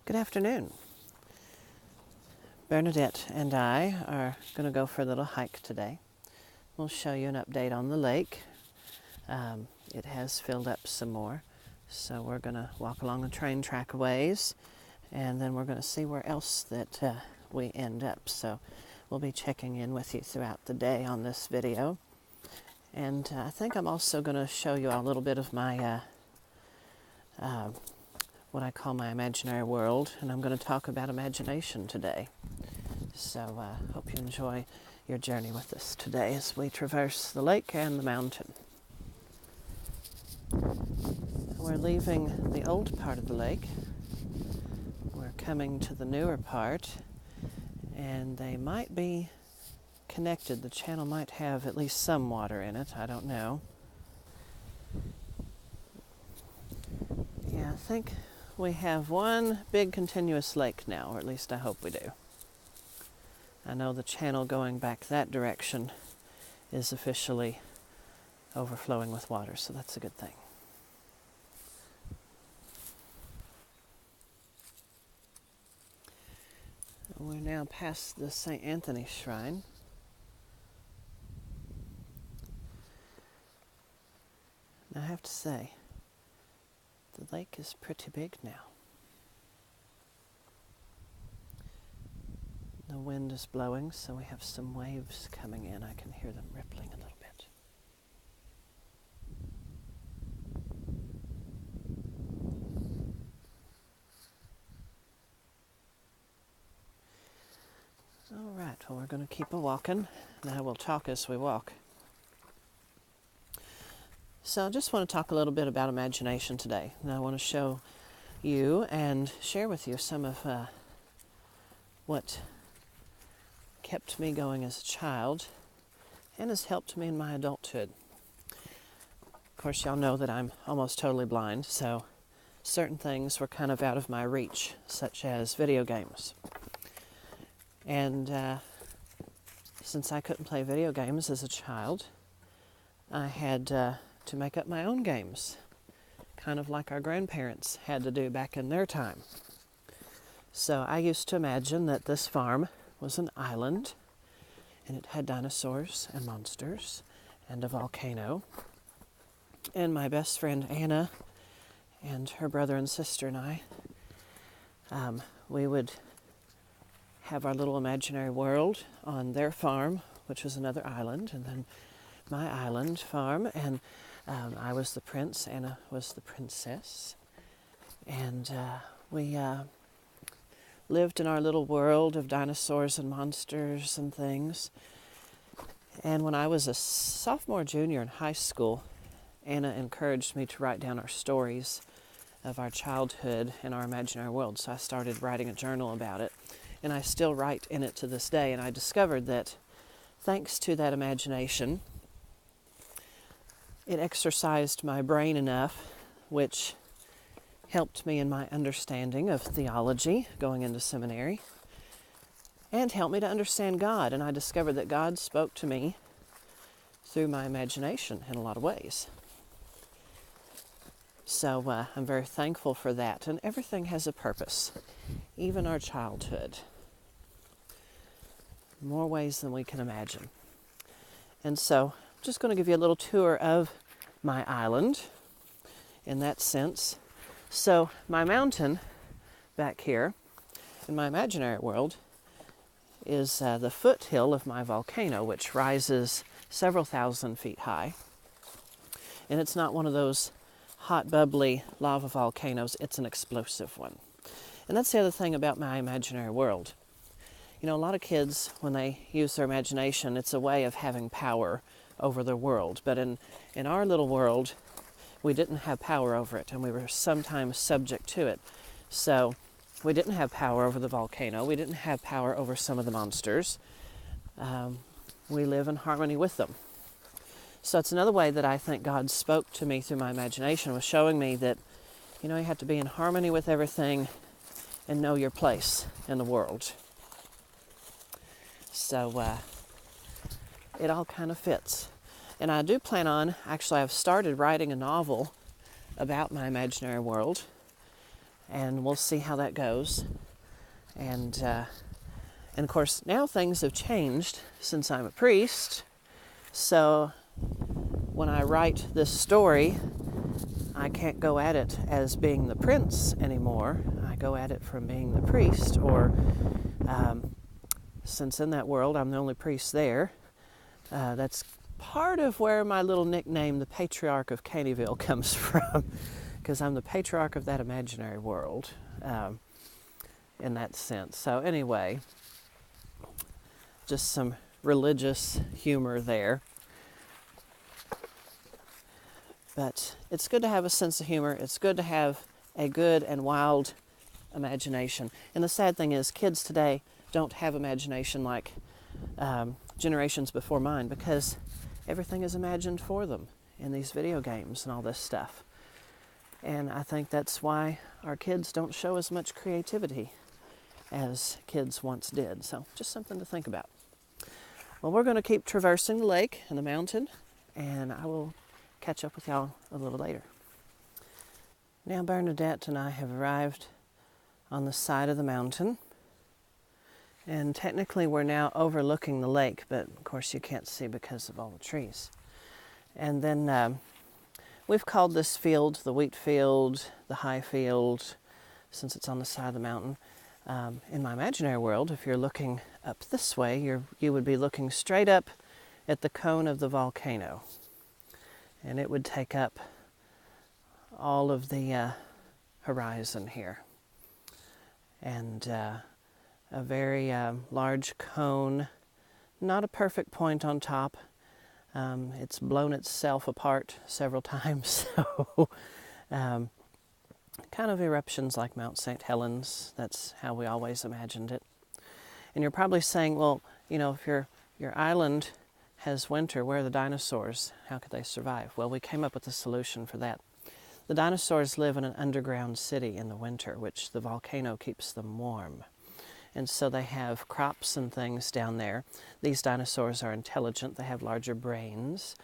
Good afternoon. Bernadette and I are going to go for a little hike today. We'll show you an update on the lake. It has filled up some more, so we're going to walk along the train track a ways, and then we're going to see where else that we end up. So we'll be checking in with you throughout the day on this video. And I think I'm also going to show you a little bit of my what I call my imaginary world, and I'm going to talk about imagination today. So hope you enjoy your journey with us today as we traverse the lake and the mountain. We're leaving the old part of the lake. We're coming to the newer part, and they might be connected. The channel might have at least some water in it. I don't know. Yeah, I think we have one big continuous lake now, or at least I hope we do. I know the channel going back that direction is officially overflowing with water, so that's a good thing. We're now past the St. Anthony Shrine. I have to say, the lake is pretty big now. The wind is blowing, so we have some waves coming in. I can hear them rippling a little bit. All right, well, we're going to keep a-walking. Now we'll talk as we walk. So I just want to talk a little bit about imagination today. And I want to show you and share with you some of what kept me going as a child and has helped me in my adulthood. Of course, y'all know that I'm almost totally blind, so certain things were kind of out of my reach, such as video games. And since I couldn't play video games as a child, I had to make up my own games, kind of like our grandparents had to do back in their time. So I used to imagine that this farm was an island, and it had dinosaurs and monsters and a volcano. And my best friend Anna and her brother and sister and I, we would have our little imaginary world on their farm, which was another island, and then my island farm, and I was the prince, Anna was the princess, and we lived in our little world of dinosaurs and monsters and things. And when I was a sophomore, junior in high school, Anna encouraged me to write down our stories of our childhood and our imaginary world, so I started writing a journal about it, and I still write in it to this day. And I discovered that thanks to that imagination, it exercised my brain enough, which helped me in my understanding of theology going into seminary, and helped me to understand God. And I discovered that God spoke to me through my imagination in a lot of ways. So I'm very thankful for that. And everything has a purpose, even our childhood. More ways than we can imagine. And so I'm just going to give you a little tour of my island in that sense. So my mountain back here in my imaginary world is the foothill of my volcano, which rises several thousand feet high. And it's not one of those hot, bubbly lava volcanoes. It's an explosive one. And that's the other thing about my imaginary world. You know, a lot of kids, when they use their imagination, it's a way of having power over their world. But in our little world, we didn't have power over it, and we were sometimes subject to it. So we didn't have power over the volcano. We didn't have power over some of the monsters. We live in harmony with them. So it's another way that I think God spoke to me through my imagination, was showing me that, you know, you have to be in harmony with everything and know your place in the world. So it all kind of fits. And I do plan on, actually I've started writing a novel about my imaginary world. and we'll see how that goes. And of course, now things have changed since I'm a priest. So when I write this story, I can't go at it as being the prince anymore. I go at it from being the priest, or since in that world I'm the only priest there. That's part of where my little nickname, the Patriarch of Caneyville, comes from, because I'm the patriarch of that imaginary world, in that sense. So anyway, just some religious humor there. But it's good to have a sense of humor. It's good to have a good and wild imagination. And the sad thing is, kids today don't have imagination like generations before mine, because everything is imagined for them in these video games and all this stuff. And I think that's why our kids don't show as much creativity as kids once did. So just something to think about. Well, we're going to keep traversing the lake and the mountain, and I will catch up with y'all a little later. Now Bernadette and I have arrived on the side of the mountain, and technically we're now overlooking the lake, but of course you can't see because of all the trees. And then we've called this field the wheat field, the high field, since it's on the side of the mountain. In my imaginary world, if you're looking up this way, you would be looking straight up at the cone of the volcano. And it would take up all of the horizon here. And a very large cone, not a perfect point on top. It's blown itself apart several times, so kind of eruptions like Mount St. Helens. That's how we always imagined it. And you're probably saying, well, if your island has winter, where are the dinosaurs? How could they survive? Well, we came up with a solution for that. The dinosaurs live in an underground city in the winter, which the volcano keeps them warm. And so they have crops and things down there. These dinosaurs are intelligent. They have larger brains,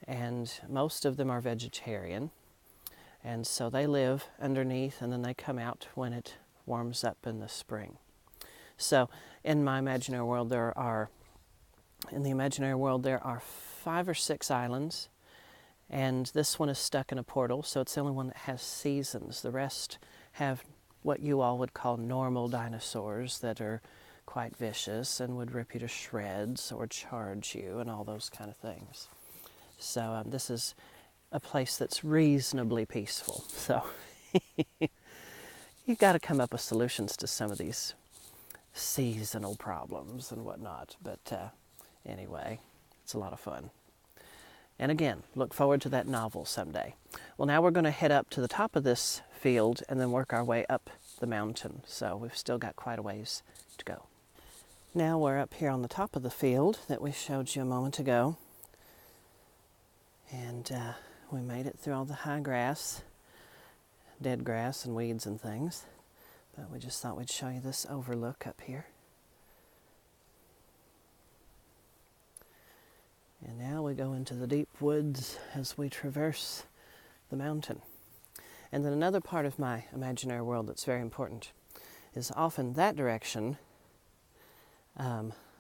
and most of them are vegetarian. And so they live underneath, and then they come out when it warms up in the spring. So in my imaginary world, there are 5 or 6 islands, and this one is stuck in a portal, so it's the only one that has seasons. The rest have what you all would call normal dinosaurs that are quite vicious and would rip you to shreds or charge you and all those kind of things. So this is a place that's reasonably peaceful. So you've got to come up with solutions to some of these seasonal problems and whatnot. But anyway, it's a lot of fun. And again, look forward to that novel someday. Well, now we're going to head up to the top of this field and then work our way up the mountain. So we've still got quite a ways to go. Now we're up here on the top of the field that we showed you a moment ago. And we made it through all the high grass, dead grass and weeds and things. But we just thought we'd show you this overlook up here. And now we go into the deep woods as we traverse the mountain. And then another part of my imaginary world that's very important is off in that direction,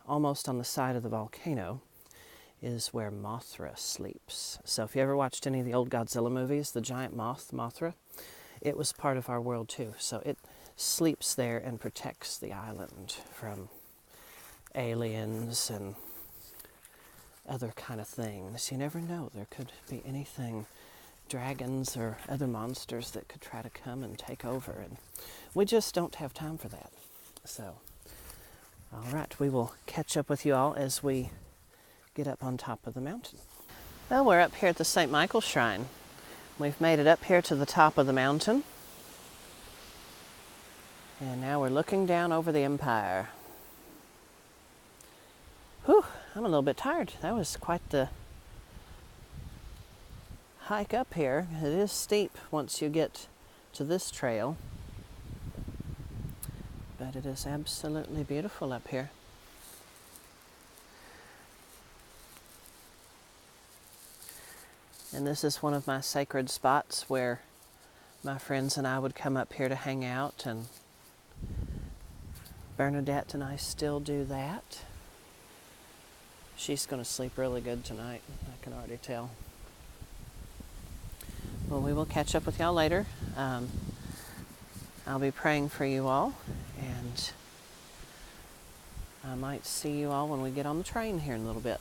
almost on the side of the volcano, is where Mothra sleeps. So if you ever watched any of the old Godzilla movies, the giant moth, Mothra, it was part of our world too. So it sleeps there and protects the island from aliens and other kind of things. You never know. There could be anything, dragons or other monsters that could try to come and take over. And we just don't have time for that. So, all right, we will catch up with you all as we get up on top of the mountain. Well, we're up here at the St. Michael Shrine. We've made it up here to the top of the mountain. And now we're looking down over the Empire. Whew, I'm a little bit tired. That was quite the hike up here. It is steep once you get to this trail. But it is absolutely beautiful up here. And this is one of my sacred spots where my friends and I would come up here to hang out, and Bernadette and I still do that. She's going to sleep really good tonight, I can already tell. Well, we will catch up with y'all later. I'll be praying for you all, and I might see you all when we get on the train here in a little bit.